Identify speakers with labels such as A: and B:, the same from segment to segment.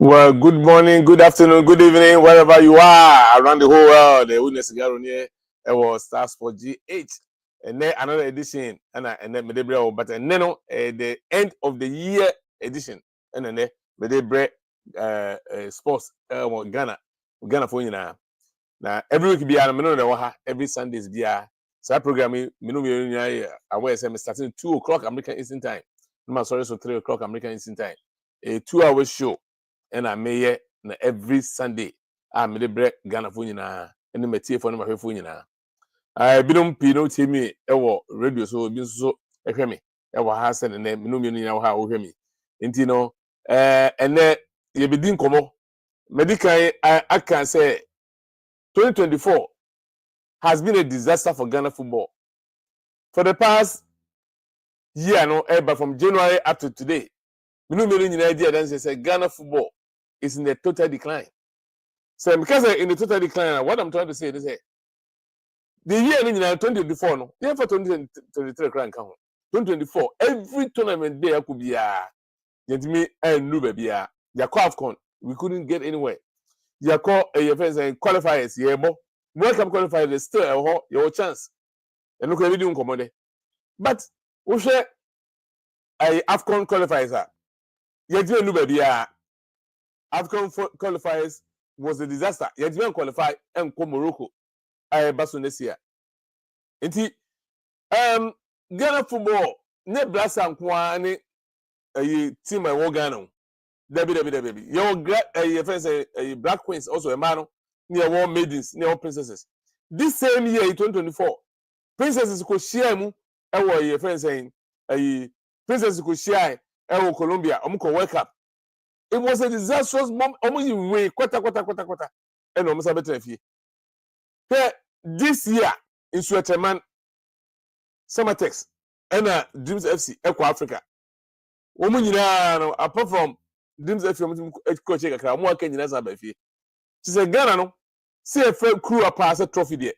A: Well, good morning, good afternoon, good evening, wherever you are around the whole world. The Witness Garo near it was Stars for GH. And then another edition, and then Medebra, but and then the end of the year edition, and then Medebra sports Ghana for you now. Now every week be every Sundays be so that program I was starting 2 o'clock American Eastern Time. No, sorry, so 3 o'clock American Eastern Time. A 2-hour show. And I may na every Sunday. I made the break Ghana for you now, and the material for my phone now. I been Pino Timmy, radio so been so a me. Has and then no how me. Intino, and then you be doing como. Medical, I can say 2024 has been a disaster for Ghana football. For the past year, but from January up to today, idea then say Ghana football is in a total decline. So because in the total decline, what I'm trying to say is the year in 2024, no, yeah, for 2023 crank 2024, every tournament there could be me and new baby AFCON. We couldn't get anywhere. You call your friends and qualifiers, yeah, welcome qualifiers, there's still your chance. And look at everything commode. But we share AFCON qualifiers. You didn't know baby AFCON qualifiers was a disaster. You didn't qualify and come Morocco. I basu this year. Inti Ghana football ne blast and kwani a team I walk Ghana. Baby. Your friends a Black Queens also a man near war maidens, near princesses. This same year in 2024, princesses could share mu your friends saying a princesses could share Colombia, World Cup. It was a disastrous moment. Almost way quarter. And almost a better fee. This year in Sweterman, Summertex, and Dreams FC, Eco Africa. Apart from Dreams FC, coach, more Kenyan as a baby. She said, Ghana, no, see a fair crew a pass a trophy there.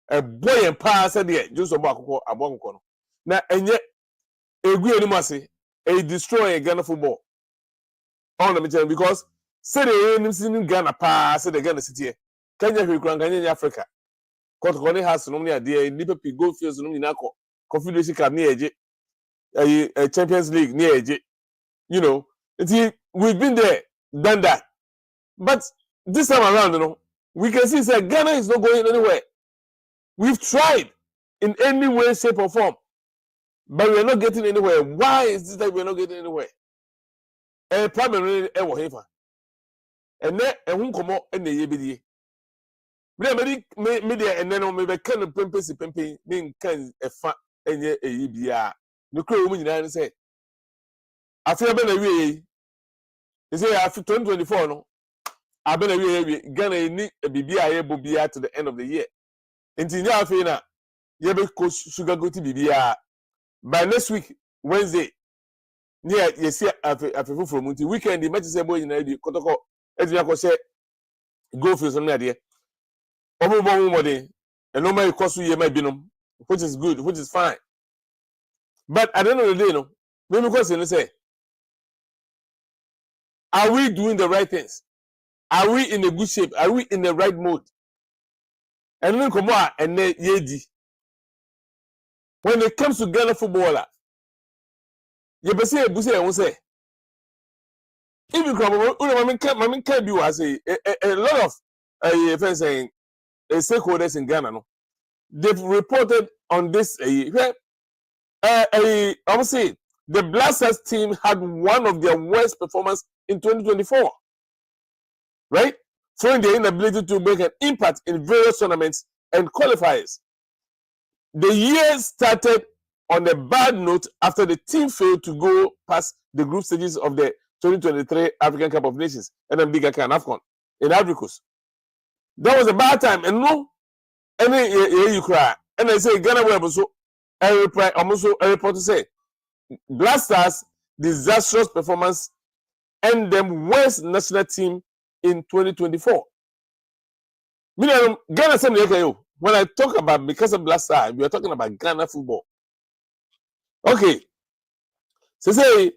A: A boy and pass a there, just about a bongo. Now, and yet, a good animosity, a destroy Ghana football. On the material because say the Ghana pass the Ghana city. Kenya Kenya Africa. Kotokone has no near there, Nipa Gold Fields no Nako, Confederation Cup near a Champions League near you know. We've been there, done that. But this time around, we can see that Ghana is not going anywhere. We've tried in any way, shape, or form, but we're not getting anywhere. Why is this that we're not getting anywhere? Primarily ewo hefa ene ehun komo ene yebedie me de ene no me be kan pempesi pempen me kan efa enye eyibia ne kro mu nyina ne se afia be na wie yi say after 2024 no abe na wie Ghana ni bibia ye bobia to the end of the year enti nya afia na ye be ko sugar goat bibia by next week Wednesday near yes afi from until weekend the match say boy na di kotoko etia ko say go for some there omo modern and no my cost you may binom which is good, which is fine, but at the end of the day maybe question say, are we doing the right things? Are we in a good shape? Are we in the right mode? And then come on and yedi when it comes to Ghana footballer you be say buse e say even my can be was a lot of friends saying stakeholders in Ghana they've reported on this I would say the Blasters team had one of their worst performance in 2024, right? Showing their inability to make an impact in various tournaments and qualifiers. The year started on a bad note after the team failed to go past the group stages of the 2023 African Cup of Nations, and bigger can AFCON in Ivory Coast. That was a bad time, and no, any you cry, and I say Ghana were so. I reply almost a report to say Blasters disastrous performance and them worst national team in 2024. Ghana same like when I talk about because of Blasters, we are talking about Ghana football. Okay, so say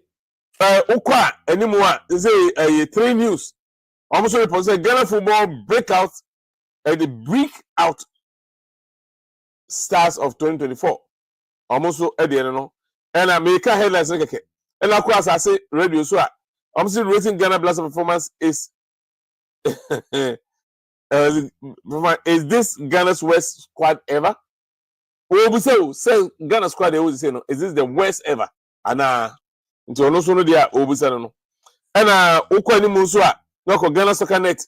A: Okwa anymore say 3 news. Almost report say Ghana football breakout the breakout stars of 2024. Almost at the end no. And I make a headlines and of course I say radio so I'm still rating Ghana Blaster performance is is this Ghana's worst squad ever? We say Ghana squad they always say no. Is this the worst ever? And until no so no dia obusa no. And ukwa ni muso a no Ghana Soccer Net.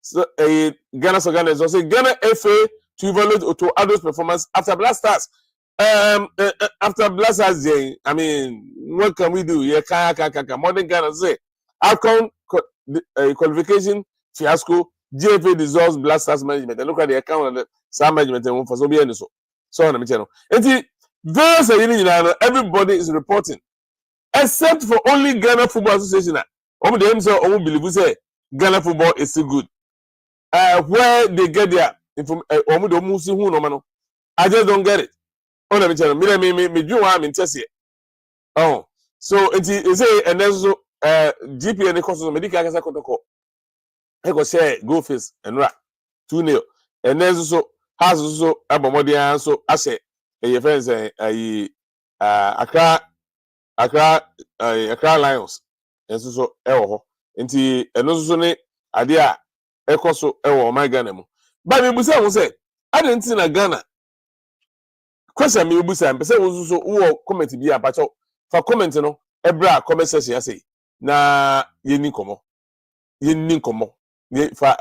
A: So Ghana Soccer Net so say Ghana FA to evaluate to adult performance after Blasters. After Blasters, I mean, what can we do? Yeah, modern Ghana say outcome qualification fiasco. GFA dissolves Blasters management. And look at the account of the Sam management and for so be any so. So on the channel. Everybody is reporting, except for only Ghana Football Association. Them say believe say Ghana football is so good. Where they get their information, I just don't get it. On the channel, me do what I'm interested. Oh, so it say and then so GP and the cost of medical cancer protocol. I go share go face and rat 2-0. And then so has also abomodian so I say your friends Accra Lions. And so nti eno so ne ade a ekoso ewo my Ghana mu. But me busa won say I didn't see na Ghana. Question me busa am say wo so wo comment bi abacho fa comment no ebra comment section ya say na yeni komo fa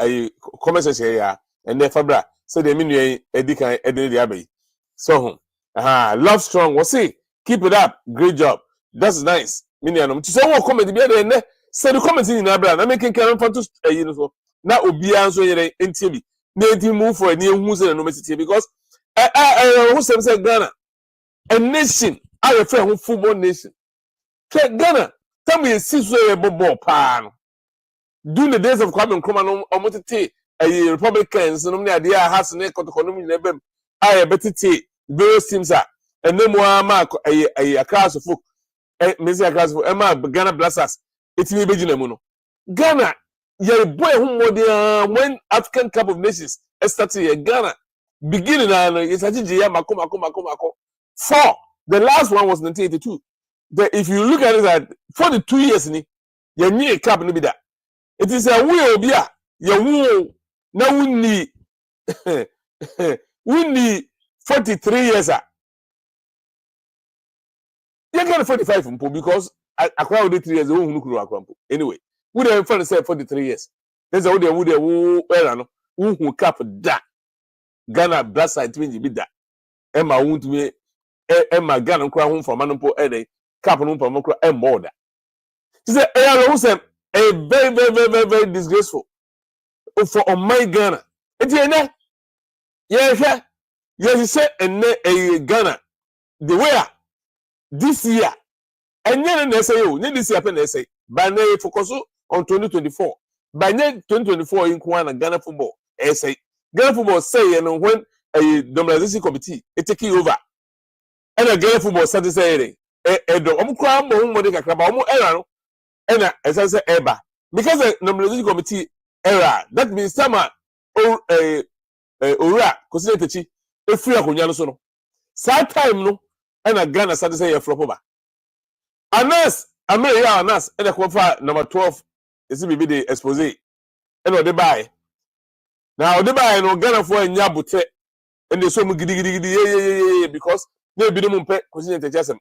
A: comment section ya and then fabra so the menu edikan edin dey abai so love strong we say keep it up, great job, that's nice mini anom to say wo comment bi dey ne say the comment in abra na making can for to so na obi anso yere entie bi na enti move for any hu say no message because who say Ghana a nation I refer who football nation Ghana tell me see so a bobo pan during the days of Kwame Nkrumah no omotete Republicans no me ade has na kotokonom na bem I betete various teams are and no more mark a class of folk Messi class of Emma Ghana Blasters it me begin mu no Ghana your boy who when African Cup of Nations started Ghana beginning it's actually mako 4 the last one was 1982 if you look at it at 42 years ni you need a cup no be that it is a way obi a you na wuni wuni 43 years you get 45 mpo because akwa with 3 years who kuru akwa mpo anyway we dey friend say 43 years there's a we era no who cap da Ghana Blasters twin be da Emma won't me Emma Ghana nkwa ho mfama no mpo cap no mpo mkra more da she say who say a very disgraceful for on my Ghana etiene ye say enne Ghana the way this year and then say this year pen say by now focus on 2024 by now 2024 in Ghana Ghana football say Ghana football say when a normalization committee it taking over and a Ghana football started saying omukra mo de kakra ba omo era no and as I say eba because the normalization committee era that means sama ora consider techi e free akonya no so no sad time no and a Ghana started say e flop over Anas America Anas and the qualifier number 12 is be the expose and what they buy now they buy no Ghana for nya bote and they so mu gidi because they be them pay consider techi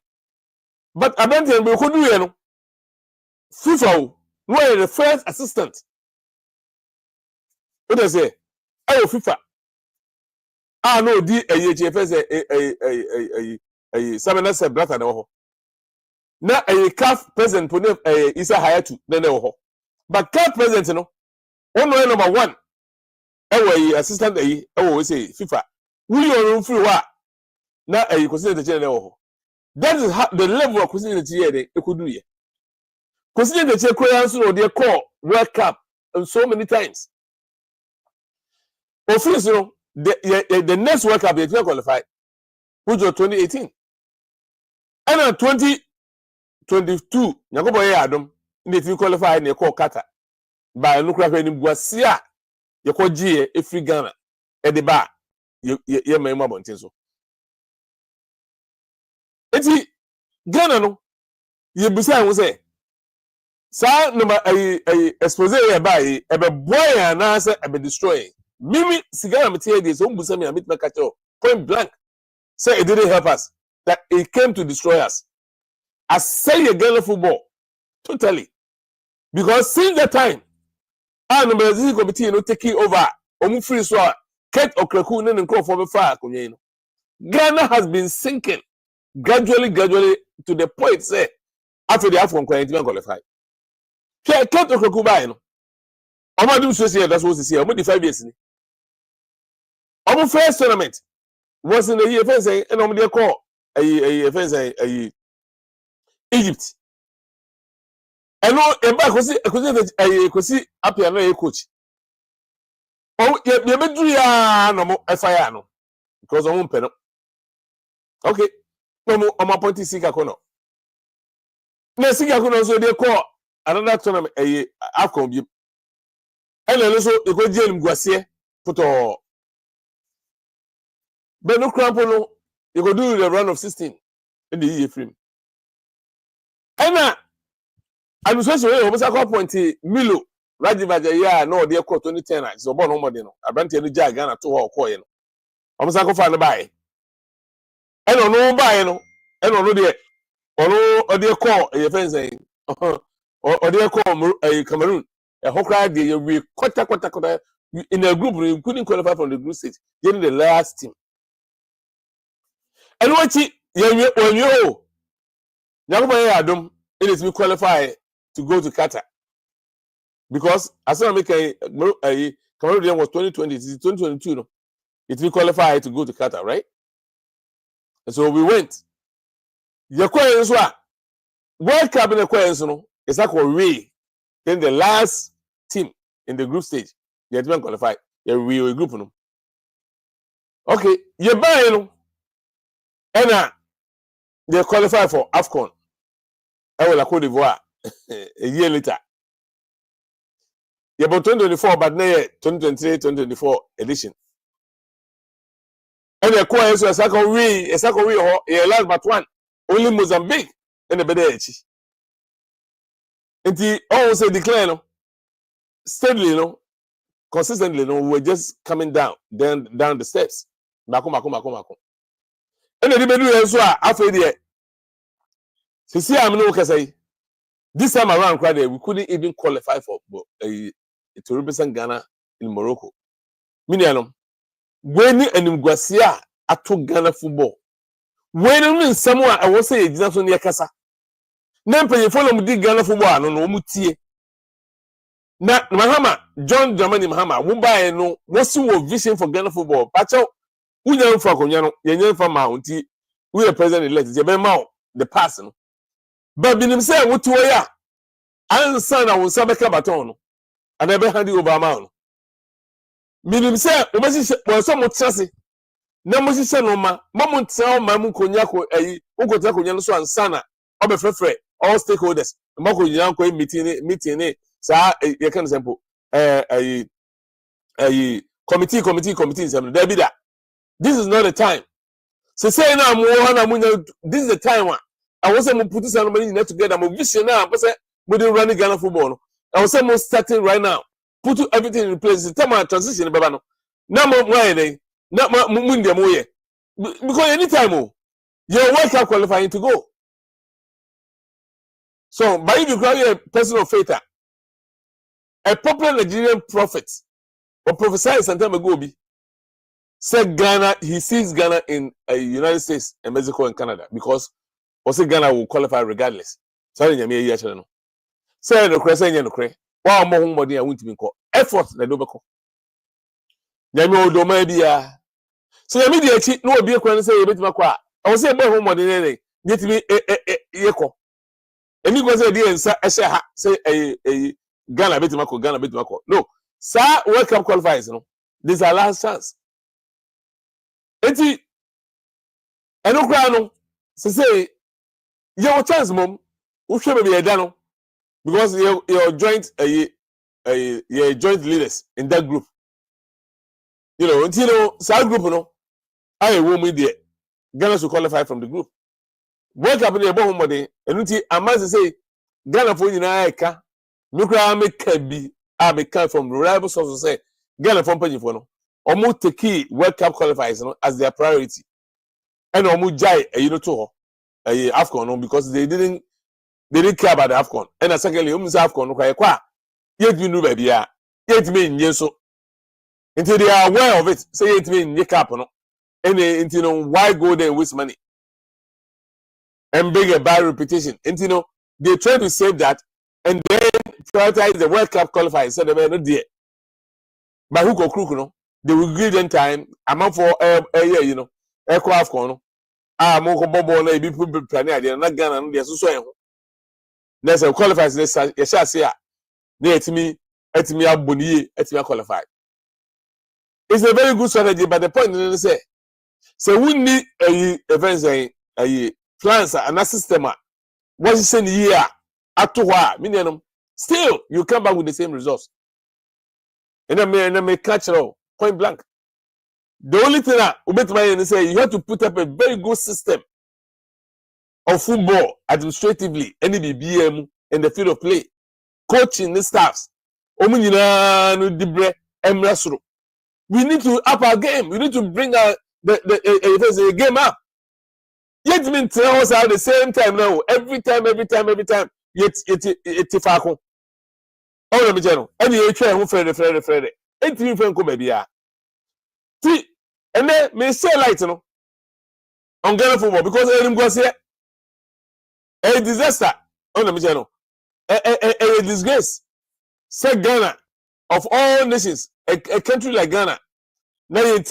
A: but abante be ko du ye no FIFA no the first assistant what they say FIFA no di HFS Samena brother no na CAF president pone Isa Hayatu na ho but CAF president no ono number 1 assistant we say FIFA we on free wa na consider the channel ho that is how the level of consider the here dey ekodu here consider the chair so no dey call World Cup and so many times office no the next World Cup they qualify which was 2018 and 20 2022 nyakobo ye adom ndi ti qualify na call Qatar ba no kura ni buase a ye ko gie efri Ghana e de ba ye mai ma bonten so eti Ghana no ye bisa ho say sa no ay expose ye ba ye e be boy ana say e be destroy mimi sigara metie dey so mbusa me amit make point blank say it didn't help us, that it came to destroy us. I say again football totally, because since that time the Brazilian committee taking over omu free so Kate Okreku ne nko for fire kunye no Ghana has been sinking gradually to the point say after the Afcon qualify Kate Okreku buy no omo so say that's what he say omo the 5 years ni omo first tournament was in the year first say and omo dey call Egypt. And no, e ba kosi apia no coach. Oh, ye bedru ya no mo fire no because o mo no. Okay. No mo appoint Sika Kono. Na Sika Kono so dey call another tournament Afcon bi. And so e go jeel mguase photo. But no cramp no, you go do the round of 16 in the year frame. And administration wey omo sakọ point Milo Rajivaja ya na ode ekọ 2010 so born no no abante no ja Ghana to ho kọ ye no omo sakọ fa no bae eno no bae no eno no de ono ode ekọ ye fense ode ekọ Cameroon e hokra de ye we kwata in a group we couldn't qualify from the group stage in the last team and what ye o nyago ye adom it is we qualify to go to Qatar, because as I make Cameroon was 2020, it's 2022, no, it will qualify to go to Qatar, right? And so we went. The question World Cup in the question, no, it's like we then the last team in the group stage, you have qualify. We a group, no. Okay, you buy no, and they qualify for Afcon. I will Cote d'Ivoire. A year later. Yeah, but 2024, but now 2023, 2024 edition. And the choir is a second we, last but one. Only Mozambique and the Bedechi. And the always declare no, steadily, no, consistently, no, we're just coming down the steps. Mako. And the Bedu is after the see, I'm no say. This time around, we couldn't even qualify for to represent Ghana in Morocco. Minianum, when and Guasia ato Ghana football. When someone I was say it's not on the Casa. Nampa you follow me Ghana football, no mutie. Na Mahama, John Germany Mahama, Mumbai no, what's your vision for Ghana football? Pacho, who young for Conyano, young for Mounty, we are president elected, the person. But bin himself what to ya answer na wo sabeka baton no and ebe hand over ma no minim say o be se so mo tsase na mo hihye no ma mo ntra o ma mu konya ko ayi ukotra konya no so ansa na o be frefre all stakeholders mo ko nyina ko meeting sa ye kan simple ayi committee there be that this is not the time say na mo na mo this is the time one. I was put somebody together. My vision now, we didn't run Ghana football. I was starting right now. Put everything in place. The time I transition, now my not my because anytime your World Cup qualifying to go. So, by if you grab a person of faith, a popular Nigerian prophet or prophesied some time ago, said Ghana, he sees Ghana in United States and Mexico and Canada because. Say Ghana will qualify regardless. Sorry, nyame yi achire no. Say no kre say no kre. Wa mo ho mbodi a wuntimi ko. Effort na do beko. Nyame odo ma bia. So nyame di achi no obi ekwan say yebetima kwa. I was say bo ho mbodi ne yetimi yeko. Eni go say di ensa ehye ha say Ghana betima ko. No. Sa World Cup qualifiers no. This is our last chance. Enti eno kra no say your chance mom Who should be a dano? Because you're joint you're joint leaders in that group. You know, until side group, I will meet there. Ghana to qualify from the group. World Cup in the bottom of the and I must say Ghana for United. Look at I make from reliable sources say Ghana from Penny for no. Almost the key World Cup qualifiers as their priority. And almost jai to AFCON because they didn't care about the AFCON. And secondly, AFCON kwa yet you know baby yet mean yes so until they are aware of it, say it mean ye cap no. And why go there and waste money and bring a bad reputation? And they try to save that and then prioritize the World Cup qualifiers so they may not there. By hook or crook, they will give them time. I'm for a year, aircraft corner. Moko bobo na ibi people plan idea na Ghana no dey so so ehun. There's a qualifiers this you shall say na etimi aboniye etimi qualify. It's a very good strategy, but the point is say we need events plans and a system what is in year at minimum still you come back with the same results. And I may catch it point blank. The only thing that Ubetman say you have to put up a very good system of football administratively, NBBM in the field of play, coaching the staffs. We need to up our game. We need to bring the game up. Yet mean tell us at the same time now. Every time. Yet Tifako. Oh, let me tell you. Any who Fred. Ain't you friend come baby? See, and then may say light on Ghana football because I go say a disaster. Oh, let me tell you. A disgrace. Say Ghana of all nations, a country like Ghana. Now you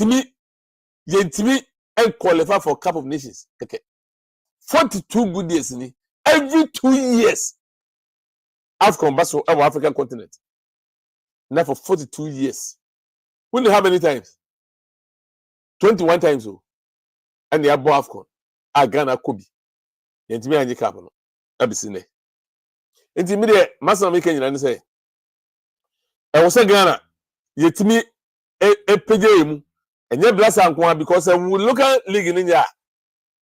A: and qualify for Cup of Nations. Okay. 42 good years in it. Every 2 years. AFCON Basso our African continent. Now for 42 years. We know how many times? 21 times. And the Abo AFCON. Ghana Kobe. Yentimi anyi cap no. Abisine. Intimide Master make Kenya say. I was say Ghana. Yetimi PJ mu. And yet bless because we look at league in India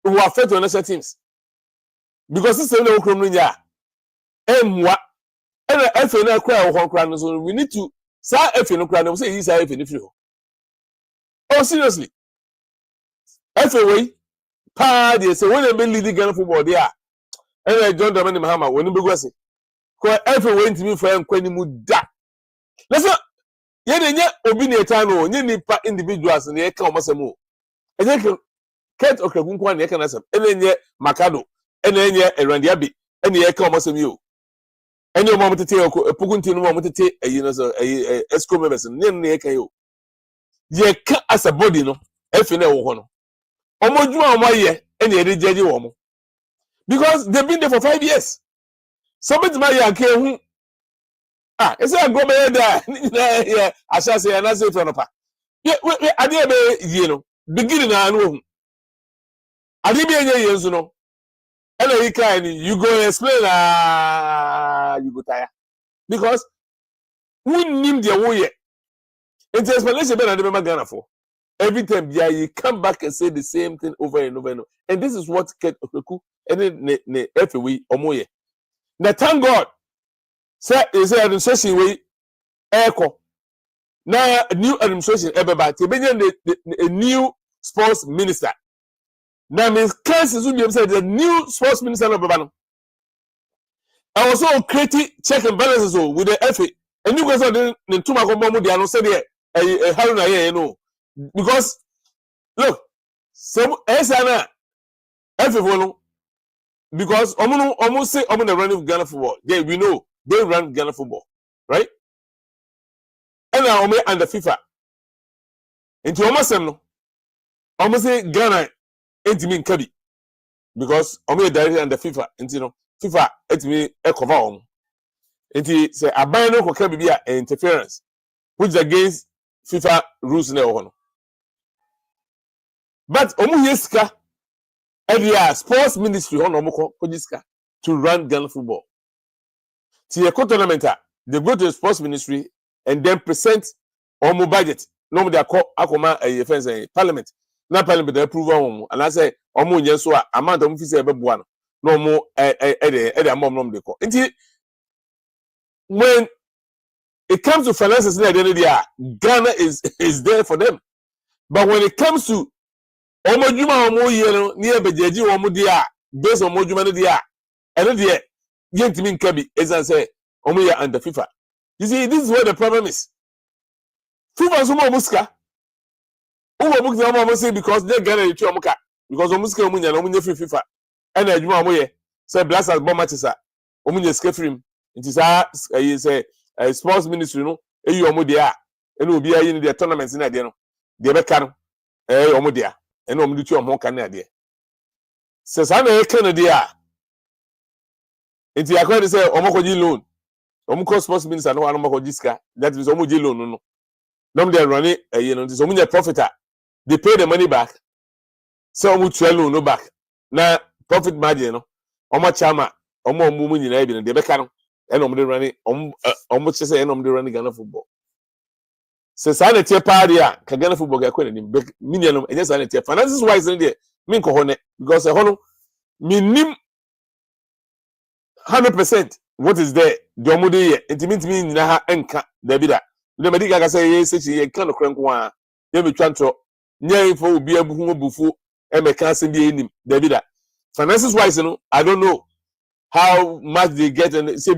A: who affect your national teams. Because this is no crime in India. And if you know cry or crown, so we need to say if you know crown, say he's if you oh seriously. FA pa they say when they be leading Ghana football there. And John Dramani Mahama when you go say. Because FA went to me for any muda. Listen. Yenye obi na eta no nye nipa individuals na yeka omasemu enye ket okregun kwa na yeka nasem enye makado enye erandiabi enye yeka omasemu yo enye omamtete epugunti no omamtete no so esco members ne yeka yo yeka as a body no efi na wo ho no omodwuma omaye enye rejeje wo mo because they've been there for 5 years somebody ma yanke hu it's a go be there. Yeah, I shall say and I say for no pa. Yeah, I did be beginning na no. I did be years no. Hello, you go explain you go tire. Because we name the way. It's explanation better than Ghana for. Every time you come back and say the same thing over and over and over. And this is what Ket Okreku and then every week omoye. Now thank God. Say is administration way echo. Now new administration ebeba a new sports minister. Now means cases will be said the new sports minister no beba no. I also create check and balances with the FA. And you guys are the tuma ko bomu dia no say there how na here no. Because look, some esana FA no because almost say the running of Ghana football. Yeah, we know they run Ghana football, right? And now under FIFA. Into almost no. Almost say Ghana ain't mean Kabi. Because directly under FIFA. Into FIFA ain't mean a cover on. Into say a ban no Kabi be interference, which is against FIFA rules in the But yeska area sports ministry on omoko kojiska to run Ghana football. To a tournament, they go to the sports ministry and then present on budget. No, they call Akoma a parliament. Not parliament, they approve on. And I say, Omo Yensua, amount of officer Bebuano. No more, mom they call. When it comes to finances, Ghana is there for them. But when it comes to Omo Juma, Omo Yeno, near Bejeji, Omo Dia, based on Mojuma Dia, and the Gentleman Kabi, as I say, Omo ya under FIFA. You see, this is where the problem is. FIFA is Umo Muska. Umo Muska say because they Ghana is Chomuka. Because Omuska Omunya, Omunya FIFA. And I Juma Moye, say Blasters bomb matches, Omunya Skefrim. It is a sports ministry, no, you Omodia, and will be in the tournaments in Adiano. The Becano, Omodia, and Omudu Mo Canada. Says I'm a Canada. It's according to say Omokoji loan. Omuko sports minister, no Omokojiska, that is Omoji loan, no. No, they're running, this Omuja profiter. They pay the money back. So Omu loan no back. Now, profit margin, no. Omo Chama, Omo Mumu in Abin, the Becano. And running almost say running Ghana football. Says I let party Ghana football get million and yes, I let finances wise in there. Min kohone because a hono minim 100% what is there. Jomudi intimate me na enka Davida. The medical say yes, she can crank one. They be chanto near for be able to bufu and make cancer be in Davida. Finances wise, I don't know how much they get and say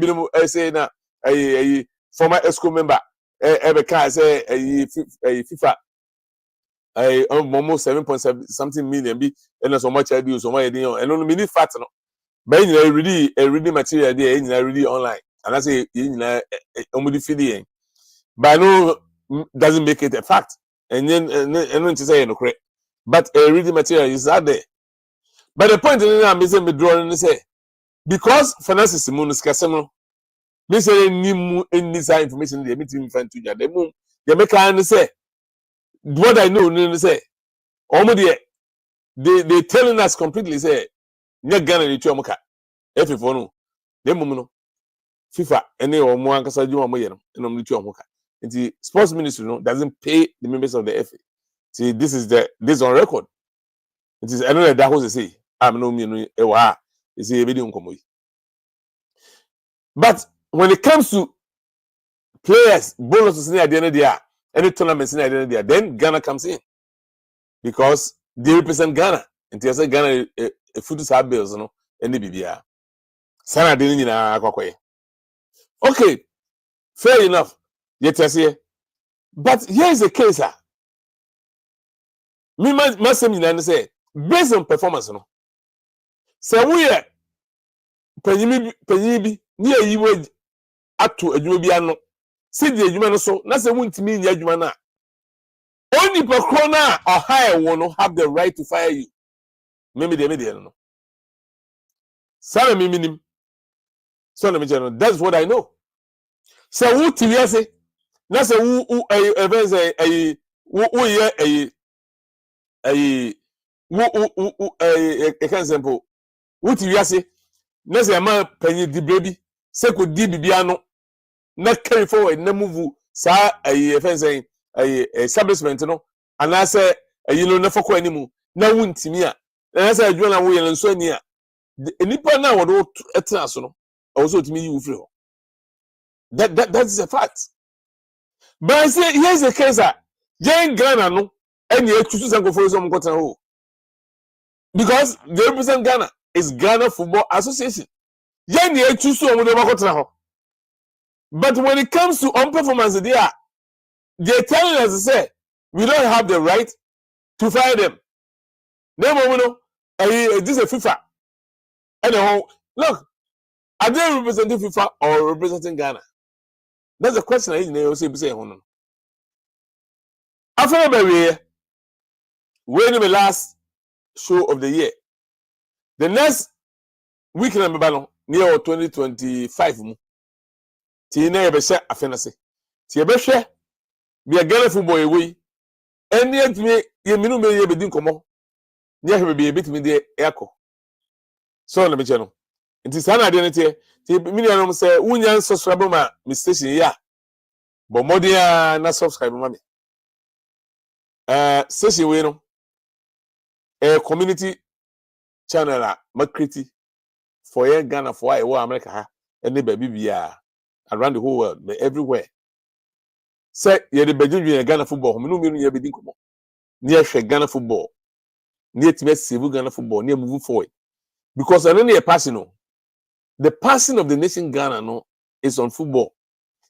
A: na a former ESCO member ever can say a FIFA almost 7.7 something million be and so much I do so much and only mini fat no but you really material there you really online and I say you know only feeding but no doesn't make it a fact and then to say no correct but a reading material is out there but the point is I'm missing me drawing and say because finances is scarce. Me say any information they meet him find to ya. They make kind say what I know. Say almost they telling us completely say nye Ghana the chuamuka. If you no, they no FIFA any or more ankasa juma mo yeno. Eno mo chuamuka. The sports ministry no doesn't pay the members of the FA. See this is on record. It is another that who say I'm no me no ewa. Is a video nkomo. But when it comes to players, bonuses in the end, any tournaments in the end, then Ghana comes in because they represent Ghana. And they say Ghana a football bills, no, and the BBR. Sana didn't know. Okay, fair enough. Yet I say, but here is the case, sir. Me must say based on performance, no. So we are penyibi near you up to a Jubiano. See the Jumano so that's a win to me in Yajumana. Only per corner or higher one have the right to fire you. Maybe they made it. No. Sana minim. That's what I know. So who to say? That's a who example. What you say? Nese ama penyi di baby se ko di bibiano na carry forward na move sa fence establishment no ana se na foko animu na wuntimi a na se adwo na wo ye nso ani a enipa na wo do etena so no also timi yi wo free ho that is a fact. But I say here's the case Jane Ghana no any etusu sanko for some kotena ho because they represent Ghana. Is Ghana Football Association. But when it comes to performance, they're telling us to say we don't have the right to fire them. This is FIFA. And look, are they representing FIFA or representing Ghana? That's the question I say. After when the last show of the year. The next week na mbalo near 2025 mu. Ti na yebehye afenase. Ti yebehwe bi Ghana football ewe. Eni atime ye minu me ye bedi nkomo. Nya hwe bi ebetimi de yakọ. So na me che no. It is an identity. The million say, "Unyan subscribe ma station ya." But more than na subscribe ma me. Station we no. A community channel a makriti for Ghana for America ha. Any baby biya around the whole world, everywhere. Say ye the beju Ghana football. Me no me ye be din komo. Near Ghana football. Near to save Ghana football. Near moving forward. Because I don't need a passion. The passion of the nation Ghana no is on football.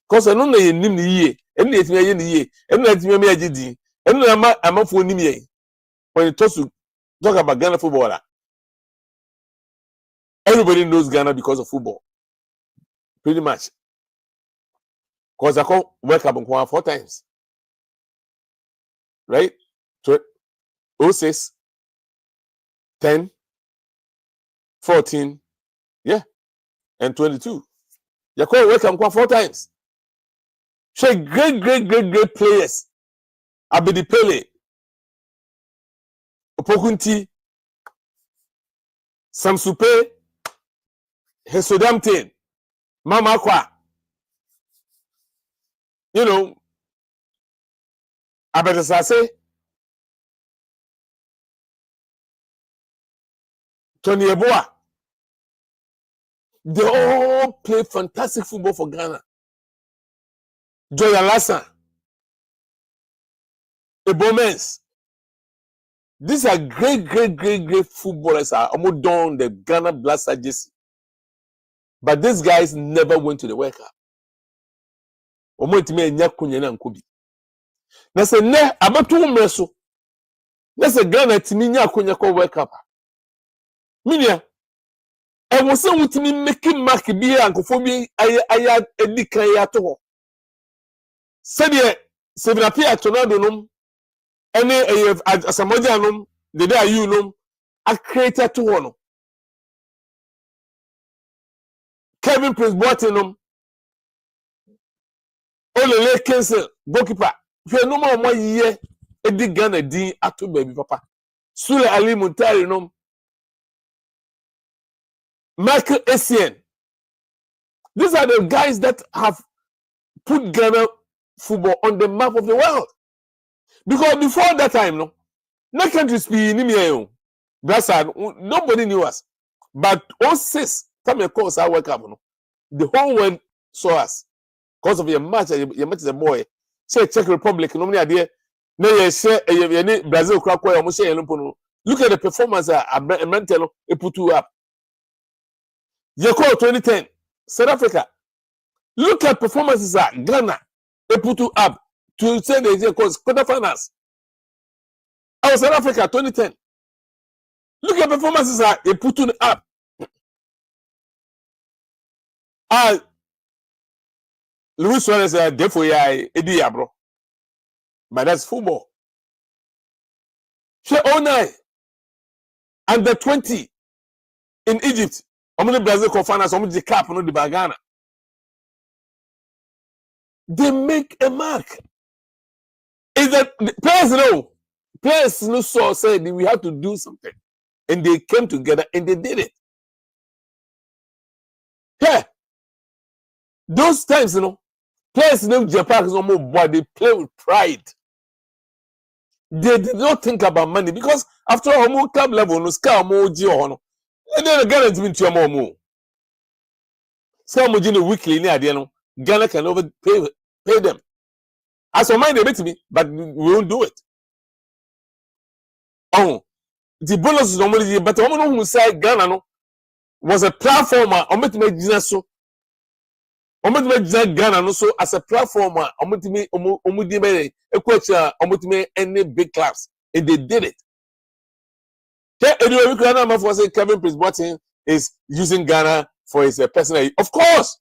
A: Because I don't know you name the year. And let me in the year. And let me agidi. And I'm for name ye. When it talks to talk about Ghana football, everybody knows Ghana because of football. Pretty much. Because I call World Cup 4 times. Right? 06, 10, 14, yeah, and 22. You call World Cup 4 times. So great players. Abedi Pele, Opokunti, Samsupe, Hesodamten, Mama Kwa. You know, Abedasase, Tony Eboa. They all play fantastic football for Ghana. Joy Alassa, Ebomens. These are great footballers. Are almost done the Ghana Blaster jersey. But these guys never went to the World Cup. Omo itime enya kunya na nkobi. Na se ne abatu umreso. Na se Ghana timi nya kunya ko World Cup. Minia e wo se wutimi make mark bi ankofo bi aya edikan ya to ho. Se de se bra pia tornado num ene asamoja num de dey ayu num a creator to ho no. Kevin Prince Boateng Olele cancel goalkeeper. Hwe no ma mo ye edi Ghana din ato baby papa. Sule Ali Muntari nom. Michael Essien. These are the guys that have put Ghana football on the map of the world. Because before that time, no countries be in me. Nobody knew us. But 06, time you call us our World Cup, the whole world saw us. Because of your match, you met the boy. Say Czech Republic, no many idea. No, you say Brazil crack. Look at the performance. Mental, it put you up. You call 2010, South Africa. Look at performances at Ghana. They put you up to say the quarterfinals. I was South Africa 2010. Look at performances at they put you up. Luis Suarez therefore Eddie bro. But that's football. She 09 under 20 in Egypt. Omni Brazil confiners, omni the cap, no the Bagana. They make a mark. Is that players no so said we have to do something. And they came together and they did it. Yeah. Those times, players Japan is no more, but they play with pride. They did not think about money because after all, more club level, no scar more geo. And then the Ghana has been to a more. Some weekly near the Ghana can overpay them. As for mine, they bet me, but we won't do it. Oh, the bonus is normally, but the woman who said Ghana was a platform. I'm going to make so. I'm going to make Ghana so as a platform. I'm going to make a question. I'm going to make any big clubs, and they did it. Kevin Prince Boateng is using Ghana for his personal, of course,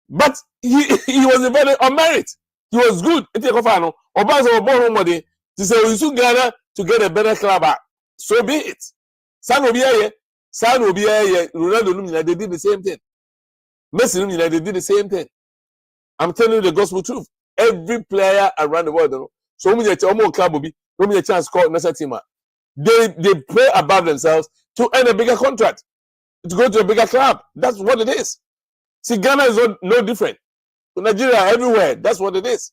A: but he was a very on merit. He was good. To say we use Ghana to get a better club. So be it. Ronaldo, they did the same thing. Messi, they did the same thing. I'm telling you the gospel truth. Every player around the world, so many club will be, a chance to call another team. They play above themselves to earn a bigger contract. to go to a bigger club. That's what it is. See, Ghana is no different. Nigeria, everywhere. That's what it is.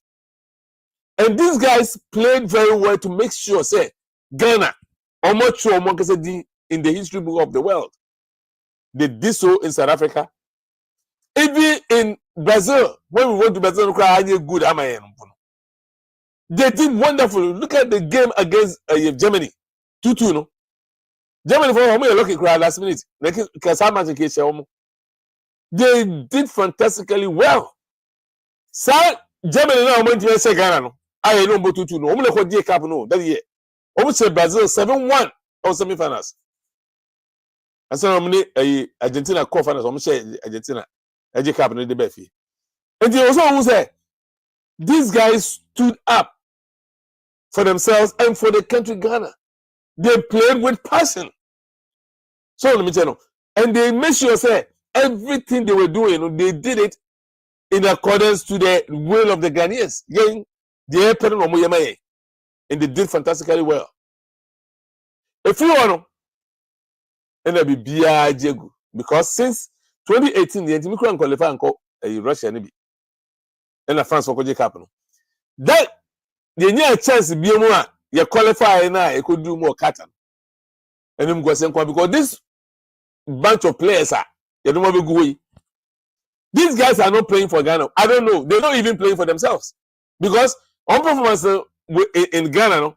A: And these guys played very well to make sure, say, Ghana, almost in the history book of the world. They did so in South Africa. Even in Brazil, when we went to Brazil, good. They did wonderful. Look at the game against Germany. 2-2, no? Germany for home, lucky crowd last minute. They did fantastically well. So Germany now went to say Ghana, no? I know about 2-2, no? I'm going to cup, no? That year. I'm say Brazil 7-1 or semi-finals. I said, I'm Argentina co-finals. I'm say Argentina. I just cup in the Befi. And they also say these guys stood up for themselves and for the country Ghana. They played with passion. So let me tell you, and they made sure say everything they were doing, they did it in accordance to the will of the Ghanaians. And they did fantastically well. If you want, and there be BIJ because since 2018, the Antimicro qualify and call Russia and France for Koji Capital. That the near chance to be more, you qualify now, you could do more cotton. And I'm going because this bunch of players are, you don't want to go. These guys are not playing for Ghana. I don't know. They're not even playing for themselves. Because on performance in Ghana, no,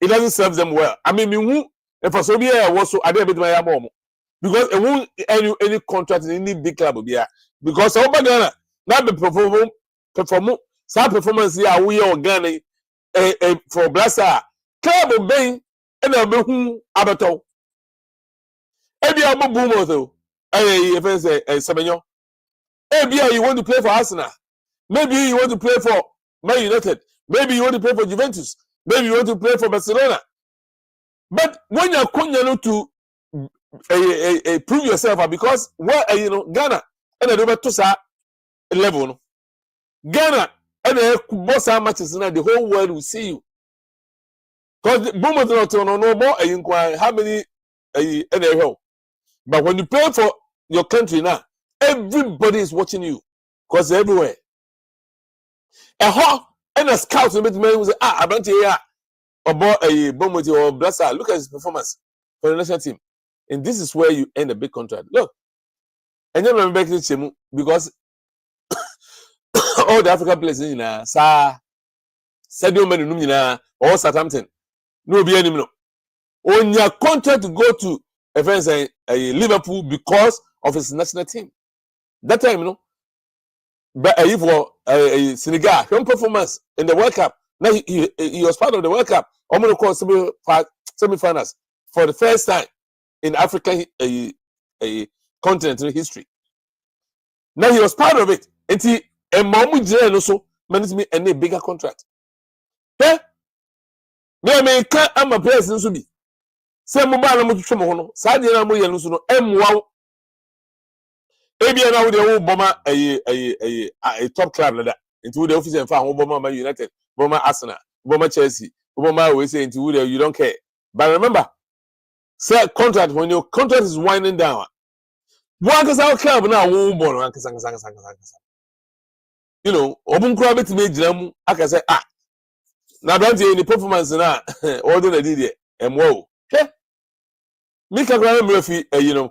A: it doesn't serve them well. I mean, if I saw me, I was so I didn't my mom. Because it won't any contract in any big club will be here. Because over Ghana, not the perform some performance here we are Ghana for Blassa. Club of Bain and a boom abato. Maybe I'm a boomer though. If I say Sabanyo. Maybe you want to play for Arsenal. Maybe you want to play for Man United. Maybe you want to play for Juventus. Maybe you want to play for Barcelona. But when you're coming to prove yourself, because Ghana and the over to level, Ghana and the boss matches now, the whole world will see you. Because Bournemouth no more inquire how many NFL. But when you play for your country now, everybody is watching you because they're everywhere. A hawk and a scout will say, I don't hear about a Bournemouth or Blassa. Look at his performance for the national team. And this is where you end a big contract. Look, and you remember because all the African players in Sadio Mane or Southampton, no be any. On your contract to go to a Liverpool because of his national team. That time, but for Senegal, his performance in the World Cup. Now he was part of the World Cup. I'm going to call semi-finals for the first time in African continental history. Now he was part of it. And he also managed me a bigger contract. Yeah? Me I'm a player since be. Say mobile mo twetwe mo ho no. Sa de na mo ye no so no emwa. Ebia na wo de wo boma a top club like that. Into wo de office and fa wo boma Man United, boma Arsenal, boma Chelsea, boma we say into wo de you don't care. But remember, say contract when your contract is winding down. One cuz our club na wo boma ankasa. You know, obun kura betime gina mu aka say na don't any performance na all the did there. Emwo. Okay? Mika kura mrefi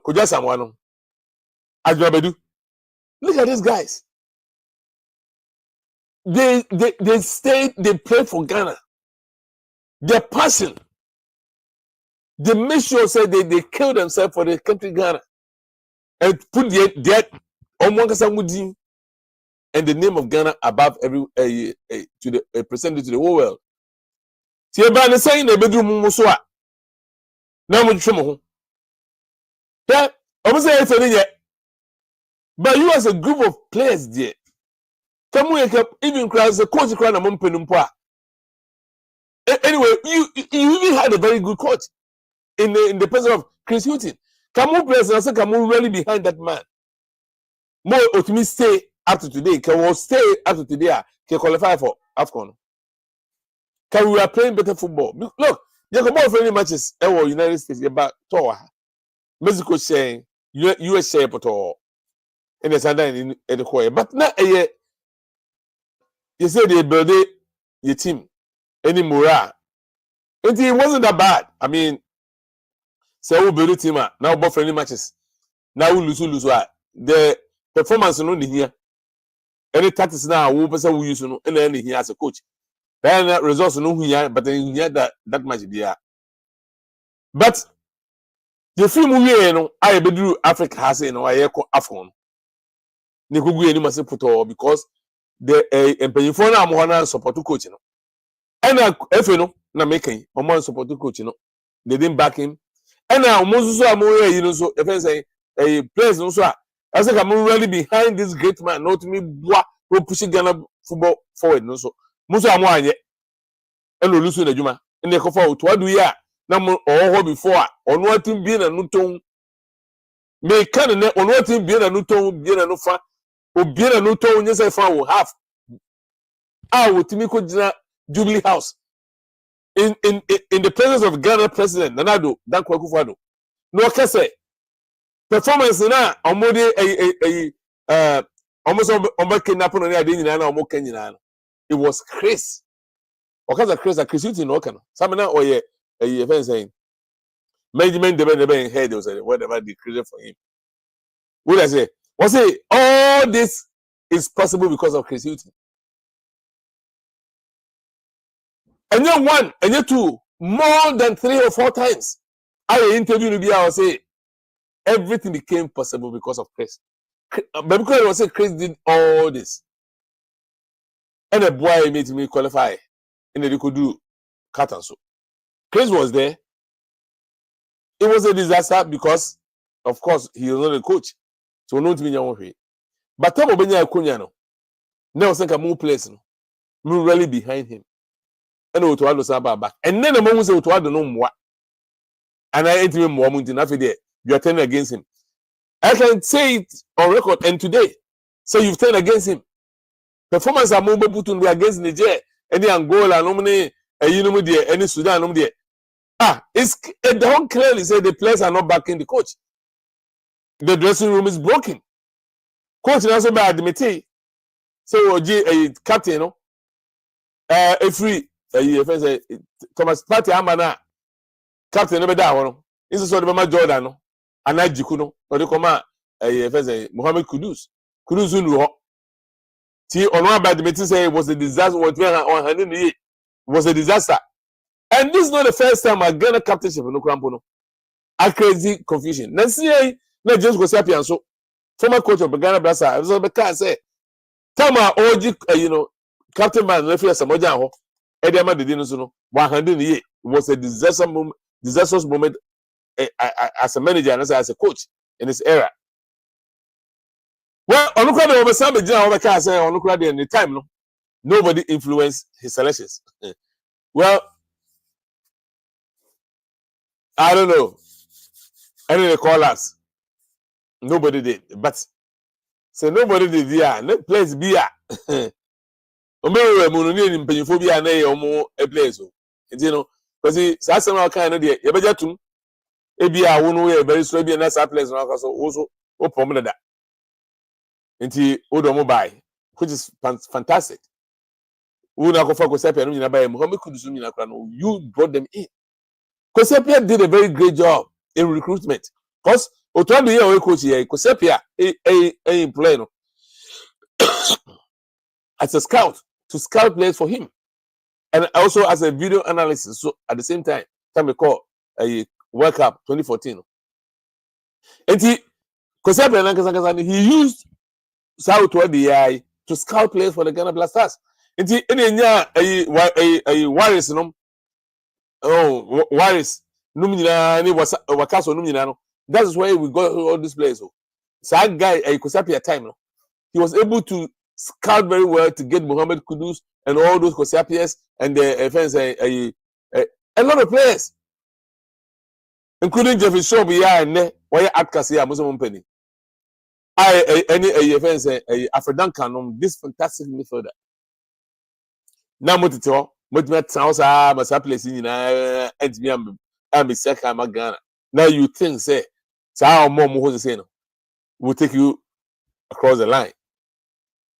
A: Koja Samwano. Ajwabedu. Look at these guys. They stayed, they played for Ghana. Their passion. They make sure say they kill themselves for the country Ghana. And put their and the name of Ghana above every presented to the whole world. See about saying the bedroom muswa. Now we show yeah, I was saying but you as a group of players there. Come we even crowds the coach crowd among penumpa. Anyway, you even had a very good coach in the person of Chris Hutton. Come on, players and say come on really behind that man. More ultimately stay up to today. Can we stay up to today? Can qualify for AFCON? Can we are playing better football? Look, you can ball for any matches. United States about tour. Mexico saying US shape at all. In the Sunday in the choir. But not a year. You said they build your team any morale. It wasn't that bad. I mean, say we build a team now about friendly matches. Now we lose. The performance no here. Any tactics now we person we use no and here as a coach. Then results no here, but then here that much there. But the film we no I be Africa has no I call Afcon. They could go any massive put because the employee na mo na support coach no. And if you know na making mo support coach no. They didn't back him. And now most so so if I say a place no so I say I'm really behind this great man, not me who pushing Ghana football forward no so. Most am anye. And lose na juma. And they go forward to what do ya na mo before on what team be na no ton. Me can na on what team be na no ton be na no fa. Obi na no ton nyesa fa wo half. Wotimi ko gina Jubilee House. In the presence of Ghana President Nanado Dan Kwaku-Fado. No kase performance na omode almost kidnap no ade nyina na omo kan nyina. It was Chris. Okaza Chris you no kan. Some na oye even saying management the head was whatever they created for him. What I say? Was say all this is possible because of Chris Hilton. And then one, and then two, more than 3 or 4 times. I interviewed Libya, I say everything became possible because of Chris. But because I was saying Chris did all this. And a boy made me qualify. And they could do cut and so. Chris was there. It was a disaster because, of course, he was not a coach. So no to me. But Tom Obenya Kunyano. Now think I'm more place. I'm really behind him. And we to Saba back. And then the moment we to no more. And I ain't even more muntin after there. You are turning against him. I can say it on record and today. So you've turned against him. Performance are more put to be against Niger, any Angola, any Sudan, it's it don't clearly say the players are not backing the coach. The dressing room is broken. Coach also by admit. So a captain, no, a free. Thomas Party Amana captain never that one. This is what the Jordan no, and I Jikuno or the command Mohammed Kudus Unu. See on one by the meeting say it was a disaster. What we on handing it was a disaster, and this is not the first time I get a captainship no crampono. A crazy confusion. Now see, not just go happy and so former coach of Ghana Brasa. I was on the car say, Tama OG, Captain Man referee Samoja ho. Ediama de Dino Suno, 100 years was a disastrous moment as a manager and as a coach in this era. Well, on the crowd over some general car say on the crowd in the time, no, nobody influenced his selections. Well, I don't know. Any they call us. Nobody did, but say nobody did. Yeah, no place be Omere mununi mpanyifobia na ye omo a place o. Nti no, because say na kan no de ye beja tum e bia wo no ye very slow bia na sa place na ka so wo so wo pom da. Nti wo do mo buy, which is fantastic. Wo na ko fa ko sepia no nyina buy mo me kudu so nyina kra no you brought them in. Kosepia did a very great job in recruitment. Because Otuado here we coach here Kosepia employee no as a scout to scout players for him, and also as a video analyst. So at the same time we call a World Cup 2014. And he used South the to scout players for the Ghana Black Stars. And a Warriors no, oh Warriors numina ni wakaso numina no. That is why we got all these players. So that guy a Kosapia time no, he was able to scout very well to get Mohammed Kudus and all those Kosapias and the fans a lot of players, including Jeffrey Shaw and why Atkasia Muslim Penny. Any fans African this fantastic midfielder. Now Motito, Motmet Sounds must place in and me Ghana. Now you think say So our mom was saying, we'll take you across the line.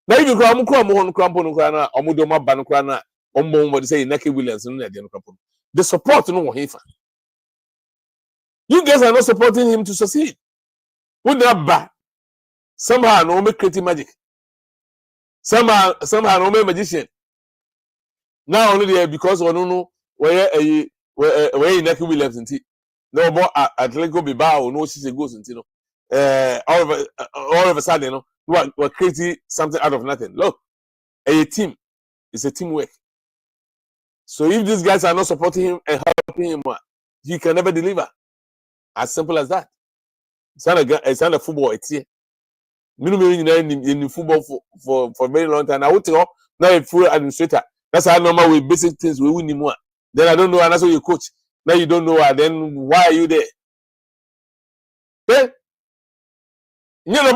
A: Now if you come on crampon crana, Omudoma Banocrana, Ombo say Naki Williams, the support no one. You guys are not supporting him to succeed. Would that bad? Somehow no make creative magic. Somehow no make magician. Now only there because we don't know where Naki Williams in tea. No more Atletico Bilbao, no she goes into all of a sudden, you know, we're creating something out of nothing. Look, a team is a teamwork. So if these guys are not supporting him and helping him, he can never deliver. As simple as that. It's not a football. It's here. In football for a very long time. I would tell now a full administrator. That's how normal with basic things we win more. Then I don't know, and that's why you coach. Now you don't know, then why are you there? No,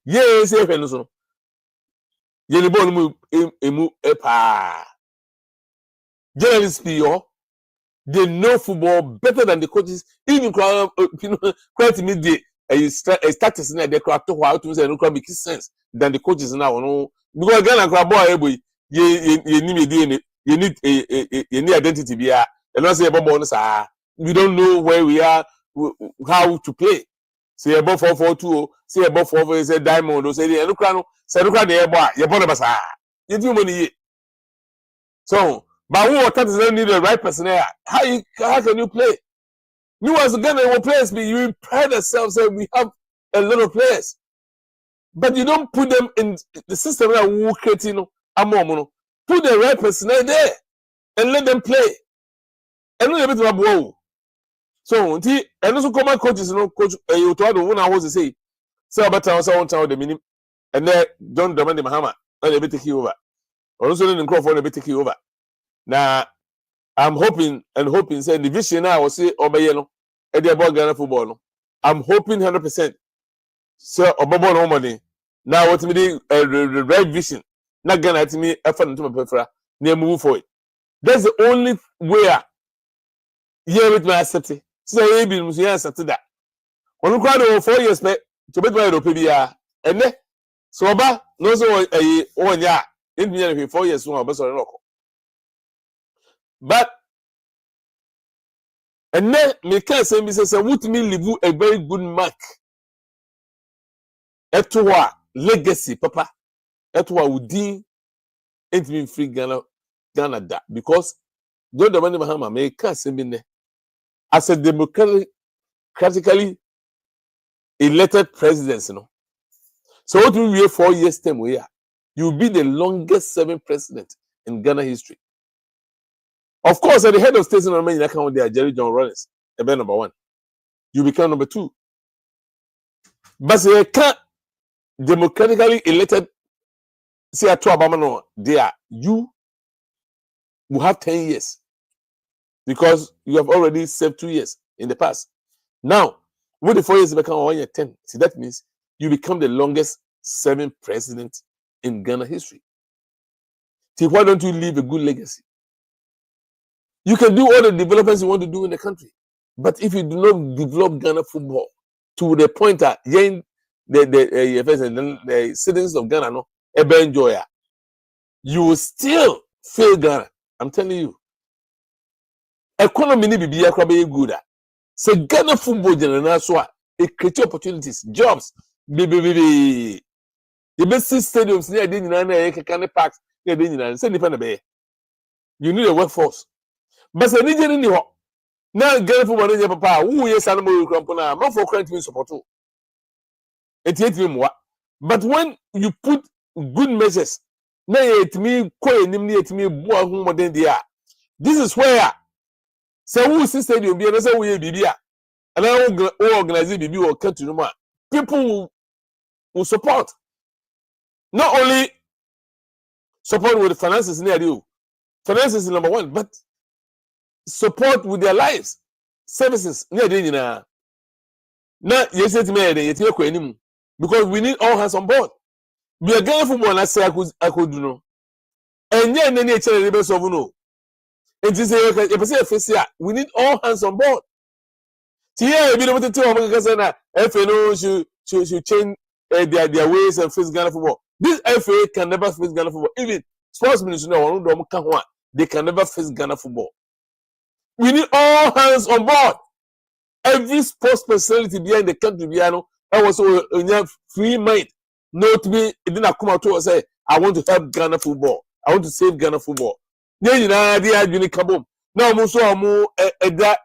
A: yes, no. Journalists, they know football better than the coaches. Even quite immediate a status in the crowd to how to say no crowd makes sense than the coaches now. No, because again, a crowd boy, you need identity. Be a not say about we don't know where we are, how to play. Say about 4-4-2, say about 4 say diamond, or say the no crowd, say no crowd there, boy, you're born about you do money. So, but who are need the right person there? How can you play? You as a Ghana will players be you pride yourself say we have a lot of players, but you don't put them in the system that we create. Put the right person there and let them play. And let them play. So, and also common coaches, coach you told the one I was to say about the minimum, and then John Dramani Mahama, and they be taking over. Also, then Crawford they be taking over. Now, I'm hoping say the vision now will say Obayeno at the about Ghana football. I'm hoping 100%. So Obobo no money. Now what me the right vision. Not Ghana to me effort to my prefer. Near move for it. That's the only way. Yeah, with my accept it. So I be must accept that. When you crowd over 4 years to bet my Europea and then so Oba no so a 1 year in 4 years so Oba so but and then me can say me say what me leave a very good mark etwa legacy papa etwa udin ain't been free Ghana da because John Dramani Mahama me can say me as a democratically elected president, you know. So what will be 4 years term we are? You will be the longest serving president in Ghana history. Of course, at the head of state in Romania, account there, Jerry John Rawlings, number 1. You become number 2. But you can't democratically elected say at Obama there, you will have 10 years because you have already served 2 years in the past. Now, with the 4 years become 1 year 10, see that means you become the longest serving president in Ghana history. See, why don't you leave a good legacy? You can do all the developments you want to do in the country, but if you do not develop Ghana football to the point that the citizens of Ghana no ever enjoy it, you will still fail Ghana. I'm telling you. Economy ni bibi akwa good. So Ghana football general so it create opportunities, jobs. The best stadiums near the United Parks near the United States. You need a workforce. But the Nigerian in the now Ghana football in papa who is animal crampona, not for current support. But when you put good measures, now it me more than they are. This is where say who is stadium be and say we be and I organize BB or country no more. People will support. Not only support with the finances near you. Finances is number 1, but support with their lives, services near the now. Now you say to me, because we need all hands on board. We are going for one. I say I could do no. And then any challenge the best of no. It is a we need all hands on board. Tia, we don't tell Casana, FNO should change their ways and face Ghana football. This FA can never face Ghana football. Even sports ministers know they can never face Ghana football. We need all hands on board. Every sports personality behind the country, I was so free mind. No, to me, it didn't come out to say, I want to help Ghana football. I want to save Ghana football. Then you know, they are doing kabom. Now, I'm so more that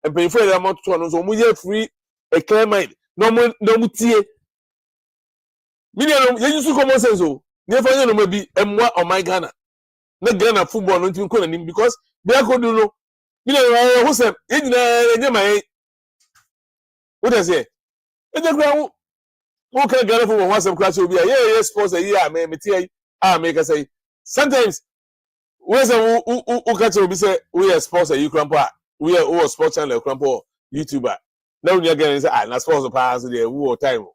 A: and pay for the amount to one. So, we free a clear mind. No more, no tea. Million, you used to come on sense. So, never know maybe M1 or my Ghana. Not Ghana football, not even calling him because they are going to know. You know, who's them? My what I say? In the ground, who can Ghana football once some class will be a yeah, sports a year, may make us say. Sometimes, where's a who catch will be say, we are sports a Ukraine, we are all sports channel, Crampo, YouTuber. Now you're getting say, not sports the past, the war time.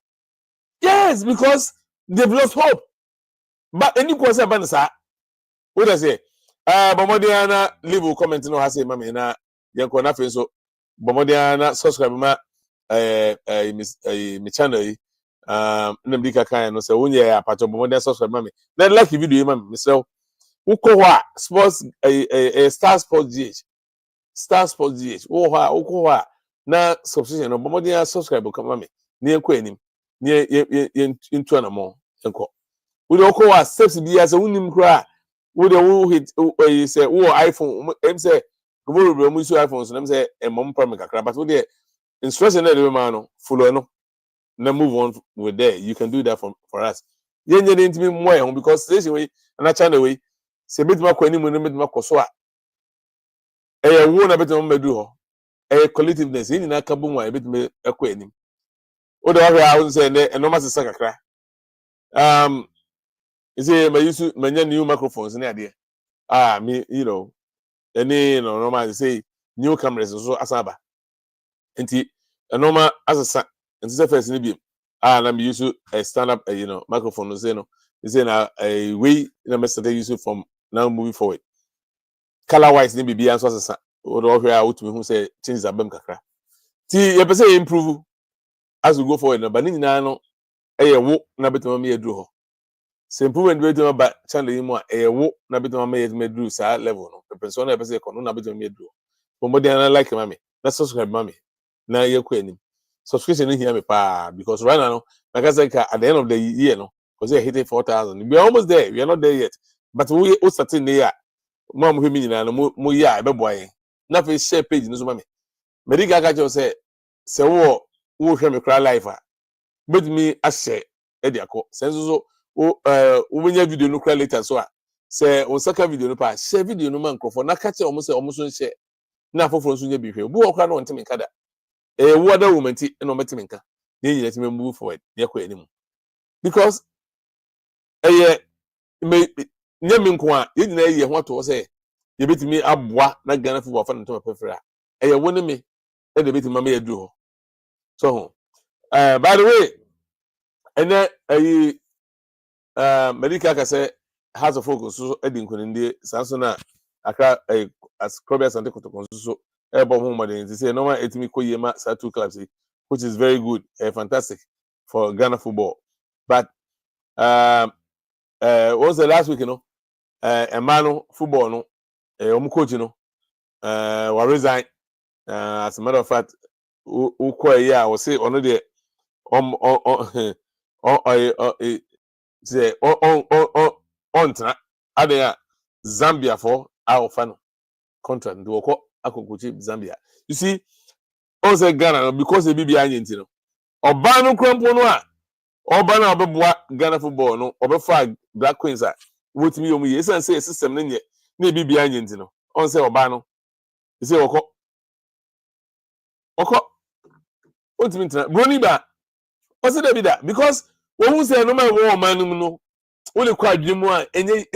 A: Yes, because they've lost hope. But any question about that, what I say? Bomodiana, leave a comment no has say, Mammy, na Yankona Fenso, Bomodiana, subscribe ma my channel. Nambika kind no say, when you are part of Bomodiana, subscribe, Mammy. Then like video, Mammy, so Ukowa sports a Star Sports GH. Star Sports GH. Ukowa na subscription no Bomodiana subscribe, come, Mammy. Near Quenim, near into an amount. We don't call us steps be as a winning cry. We don't hit say, oh, iPhone, I'm say, go to iPhones, and I'm say, a mom permit, but with the instruction that the man follow no. Now move on with there. You can do that for us. You need to be more because this way, and I channel way, say, bit more queenie when you make my coswa. A woman a bit on medu, a collectiveness in a kabuma, a bit me a queenie. What do I was saying, and no matter sakakra. You see, my new microphones in there. Me, you know, any normal say new cameras so asaba. Enti normal as a son. And this first nibi. I'm used to a stand up, microphone. No say no. You say na a way in a method they use it from now moving forward. Color wise, nibi be answer as a son. Or where out to me who say change the bem kakra. Ti you say improve as we go forward. But ni na no. Wo na beto me edru. Simple and wait about channel more a walk, Nabito made do sa level. The person ever say, Nabito made do. But I like mammy. Let's subscribe, mammy. Now you're quitting. Subscription in here, because right now, like I said, at the end of the year, because they're hitting 4,000. We're almost there. We are not there yet. But we all starting there. Mom, who mean, and more, yeah, boy. Nothing share page, no mammy. Medica got say, who can cry life. But me, I say, Ediaco, sense when you video no cry later so say on second video no pa share video no man crofo na catch almost share na foforo so nya bi hwe bu okra no ntimi kada wo da woman ti no metimi nka dey let me move forward ye kwa anim because me nya mi nko a ye nyina ye ho to say ye betimi aboa na Ghana football fa ntoma pefra wo ne me e de betimi ma ye duru ho so by the way and Medica can say has a focus so Edin Kunindi, Sansona, Accra, as Crobias and Decoto, so airborne home, and say no one etimi Koyema Satu clubs, which is very good, fantastic for Ghana football. But was the last week, a man football, coach, will resign. As a matter of fact, who was say on the say on other Zambia for our fan contract do ko akokochi Zambia. You see, also Ghana because they be behind you. Oba no krampo no a oba na obeboa Ghana football no obefa Black Queens a wotimi omu ye say system no na be behind you no. On say oba no. You say oko wotimi ntina broni ba. O say dey be that because when we say no man wo man no only kwa dwemu a enye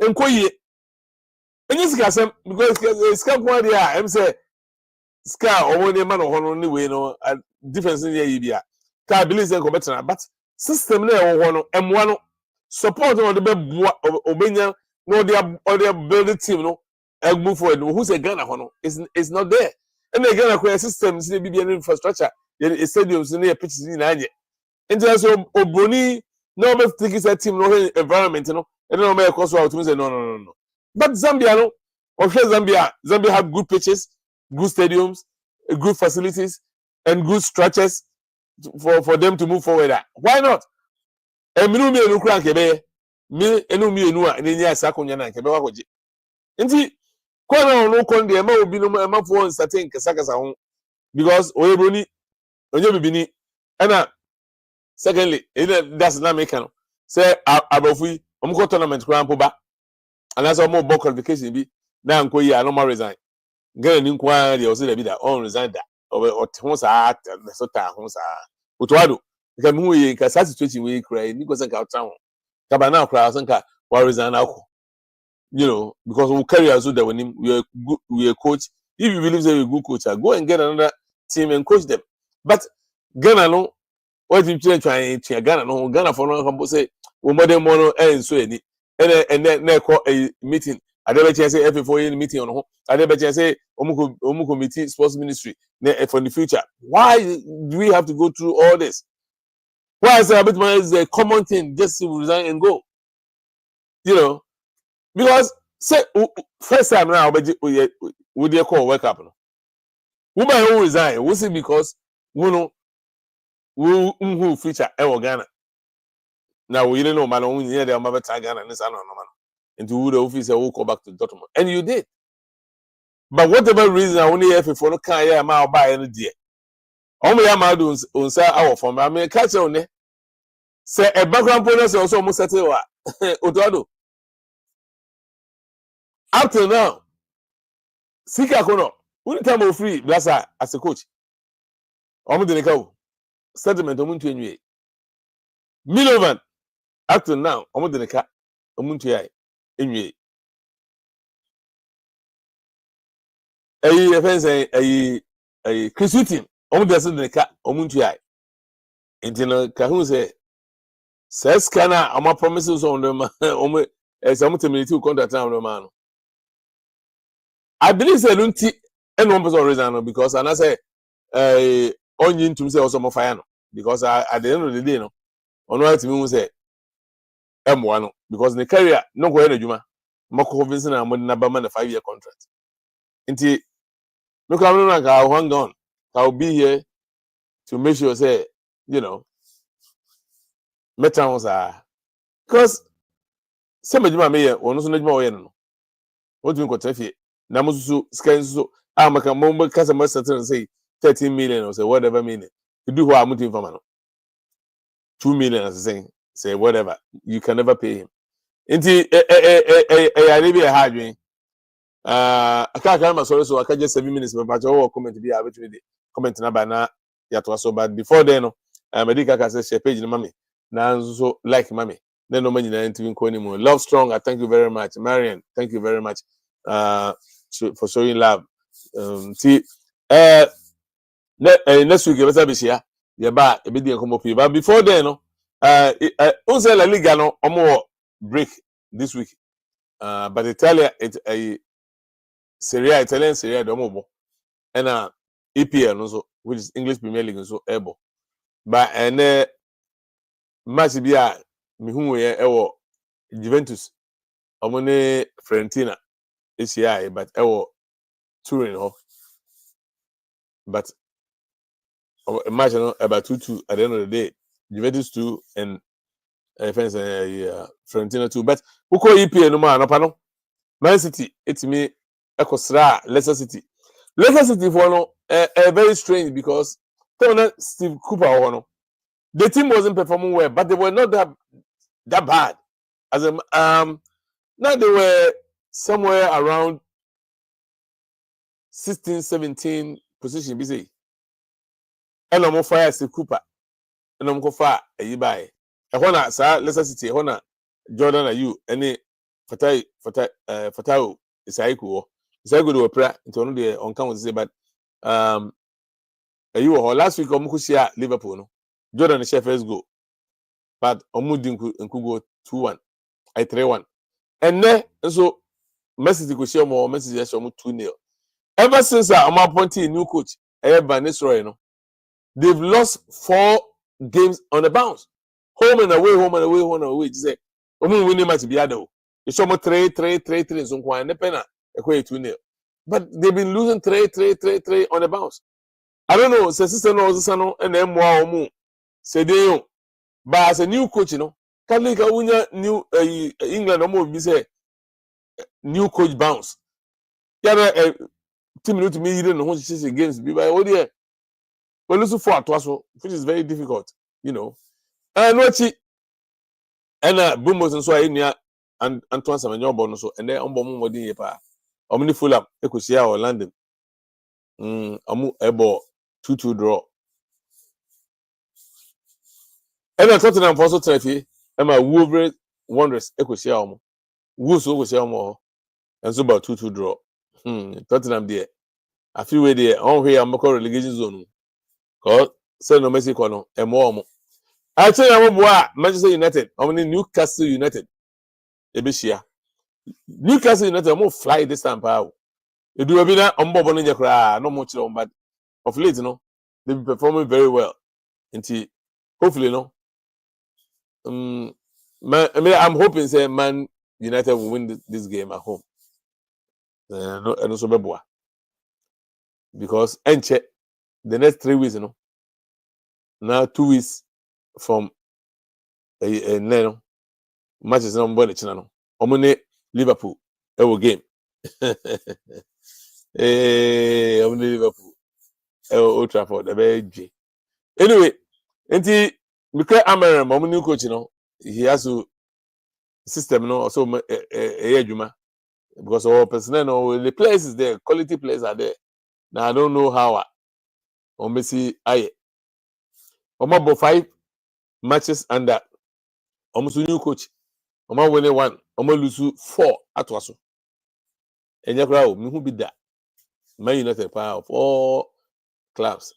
A: enkoye enye sikasem because ska kwa dia em say ska owo ne man ho no ne we no difference in here bia ka believe say ko better but system na e wo no emwa no support on the be obenya no they build team no move forward who say Ghana ho no is not there And again, acquire systems, maybe an infrastructure, stadiums, near pitches in Anya. And just Obroni, no matter think it's a team, no environment, and no matter cost out to say no. But Zambia, no, okay, Zambia have good pitches, good stadiums, good facilities, and good structures for them to move forward. Why not? And me no crank me enu mi enu a n'enyi asa konya na nke be wa koje nti kwana no kon de ma obi no ma fo nsate nkasa ho because oyebroni onye bibini na secondly that's na make no say abofu omko tournament kran po ba anasa omo bo qualification bi na nko yi no ma resign ngana ni nkwa de o se da bi da on resign da o ho sa so ta ho sa otwado ka mu yi ka sa situation we cry ni ko se ka ta ho Kabana crowd sanka resign ako. You know, because we carry us that when we are coach. If you believe that we're a good coach, go and get another team and coach them. But Ghana no, what you trying to Ghana no Ghana for no come say we modern mono and so any and then call a meeting. I never chance say FA4 meeting on home. I never chance say omuko meeting sports ministry for the future. Why do we have to go through all this? Why is a common thing just to resign and go? You know, because say first time now, would you call wake up? Woman who resign, we see because we know who future Ghana. Now we don't know man who near the mother Ghana and this man. Into the office who go back to Dortmund, and you did. But whatever reason, I only have for no car, yeah, my buy any day. Only am I doing on say our form. I mean, catch on there. Say a background bonus also almost settled. Otoado. Up till now, Sika Kono, when time of free, Blassa as a coach. Omudeneko settlement omuntu enwe. Milovan up till now, Omudeneka omuntu enwe. A Christian, Omudeneka omuntu Intino Kahun says Kana, our promises on them, as I'm to contact on man. I believe they don't and one person reason because and I say onion to say also more fire because at the end of the day, no, on what me say M1 because the career no go any juma. Moko Vincent and Modena Bama 5-year contract. Inti look I'm not I'll hang on. I'll be here to make sure say, you know, metans are because some of you may or no more. What do you got to Namusu scans so maka momba customer certain say 13 million or say whatever meaning. You do what I'm looking for man. 2 million as say whatever. You can never pay him. Inti I need a hard way. I can't come so I can just 7 minutes, but I comment to be able to comment number na yatwa so but before then no Medica can say share page mommy. Now so like mommy. Then no money na interview ko anymore. Love strong. I thank you very much. Marian, thank you very much. For showing love. Next week you better be here. Yeah, but a bit come up here. But before then, no, also La Liga no more break this week. But Italia it's a Italian Serie A domo and EPL also, which is English Premier League also able. But and match be a mihu ye Juventus. Omone Fiorentina. ACI, but touring off. But imagine about 2-2 at the end of the day. Juventus 2 and Fiorentina 2. But who call EPA no man? No, Man City. It's me. Ekosra Leicester City. Leicester City for no very strange because Steve Cooper no. The team wasn't performing well, but they were not that bad. As now they were somewhere around 16, 17 position busy. And I'm fire Steve Cooper. And I'm go far a ye buy. I wanna sir Leicester City, I wanna Jordan are you any Fatao is a equal. It's a good opera into one day on count say, but you last week Omukusia Liverpool no. Jordan the first go. But Omudin could go 2-1. I 3-1. And then so message could share more messages 2-0. ever since I'm appointing a new coach, they've lost 4 games on the bounce. Home and away, home and away, home and away. Just say, winning match be other. It's almost 3 so one penna equate 2-0. But they've been losing 3 on the bounce. I don't know, sister no and then more say they but as a new coach, Catholic new England almost be say new coach bounce. Yeah, 2 minutes to me, you don't know what she games be by oh dear. Well, losing 4 which is very difficult, And what she and boomers and so I near and Antoine Samuel bonus and then on ye pa. Omni full up, Ecosia or London. Amu ebo 2-2 draw. And I thought I'm also trying and my Wolverine Wonders Ecosia. Wolves over Siamo. And so about 2-2 draw. Tottenham there. I feel where there on here I'm a relegation zone. Cause send no Mexico no and more. I tell you what, Manchester United, I'm in Newcastle United. Ebishia. Newcastle United I'm fly this time power. You do a bit on Bob on Jakra, no much on, but of late, they've been performing very well. Until hopefully, I'm hoping say Man United will win this game at home. And also Beboa. Because Enche, the next 3 weeks, now 2 weeks from Neno, matches on Bonnet Channel. Omune Liverpool, game. Omune Liverpool, Old Trafford, the very anyway, because I'm a new coach, he has to system, also because our personnel, the players is there, quality players are there. Now I don't know how. Messi, about 5 matches under. Almost new coach. Winning 1. Lose 4 at Waso. And Yakrao, me who be that. Man United power of all clubs.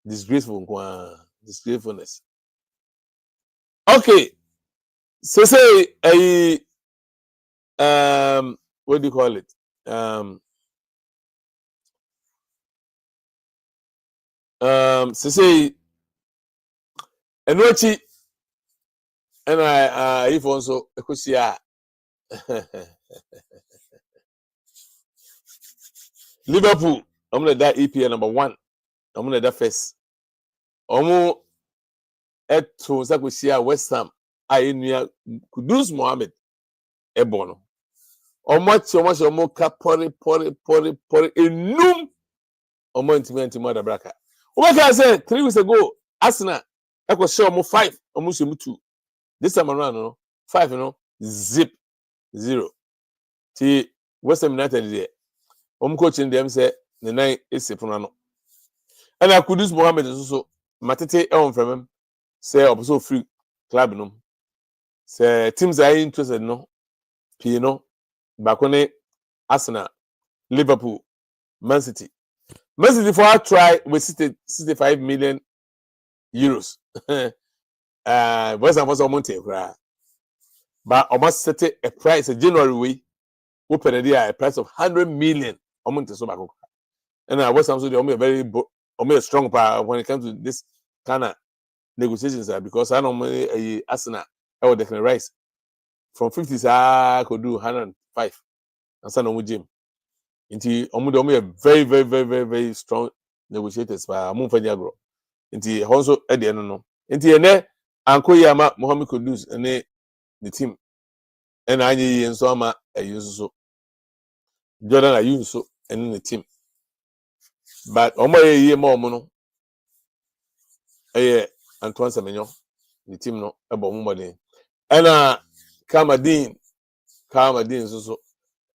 A: Disgracefulness. Okay. So say what do you call it? So say Enochi and I if also Ecosia Liverpool, I'm gonna that EPL number 1. I'm gonna that first. Omo eto Sakosia West Ham. I Kudus Mohammed Ebono. Omo kapori enum. Omo intimate da braka. What can I say 3 weeks ago? Arsenal Eko show omo 5, omo shemu 2. This time around, 5, zip 0. Ti West Ham United there. Coaching them say the night is Sepunano. And I could use Mohammed also Matete on from him. Say also free club no. Say teams are interested Pino, Bakone, Arsenal, Liverpool, Man City. Man City for our try with 65 million euros. West Ham was on but almost set a price a January way. Open a price of 100 million. And I was also the very strong power when it comes to this kind of negotiations because I know Arsenal I would declare rise from 50s I could do 105 and son of Jim. Into a very, very, very, very, very strong negotiators by Mumfanyagro. Into also at the end no. Into a Uncle Yama Mohammed Kudus and the team. And I and so am I use so Jordan I use so and the team. But a year more mono. Antoine Semenyo, the team no about Mumade. And Kamadin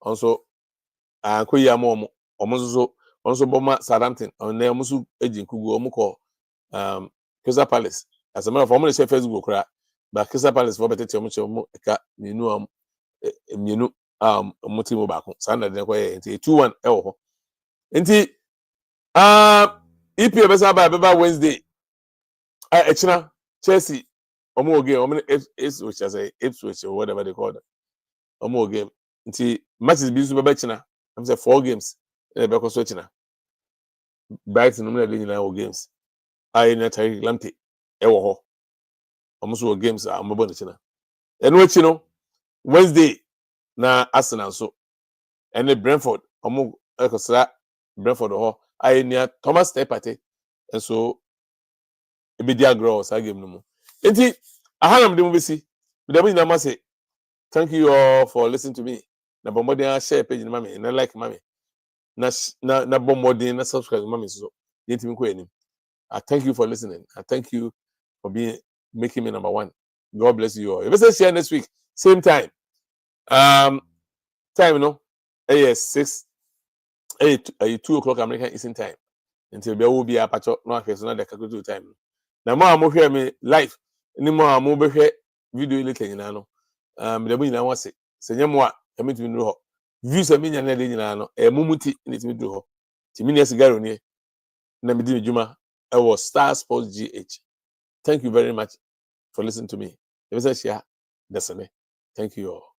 A: also Koya Momo, also Boma Southampton, on their Musu Ejin Kugu Omuko, Crystal Palace. As a matter of fact, I'm going to say Facebook crack, but Crystal Palace for better much of Mutimo back. Sunday, 2-1 L. Inti EPL Besa Wednesday. Echina Chelsea omo game which I say Ipswich or whatever they call it. Omo game. Nti matches bi so be china. I'm say 4 games Beko so china. Brighton no dey nyina wo games. Aye na Tariq Lamptey e wo ho. Omo so wo games a omo bo ne china. Eno achi no Wednesday na Arsenal so. Ene Brentford omo ekosra Brentford ho. Aye nia Thomas Partey enso ebedi agro sa game no mu. Enti ahanam de mu besi. Me dem nyina ma say thank you all for listening to me. Na bomodin share page na me, na like mami. Na bomodin na subscribe mami so. Yentimi ko enim. I thank you for listening. I thank you for making me number one. God bless you all. If I share next week, same time. Time, you know, 2 o'clock American Eastern time. Until there will be a patch up, no question, not the calculator time. Now, more I'm here me live. Any more I'm over here video later, you know. The way I want to say, say, moi, I mean to know. Views a million and you know, a mumuti in it me do. Timinias Garoni, Namidi Juma, I was Star Sports GH. Thank you very much for listening to me. If I share, that's me. Thank you all.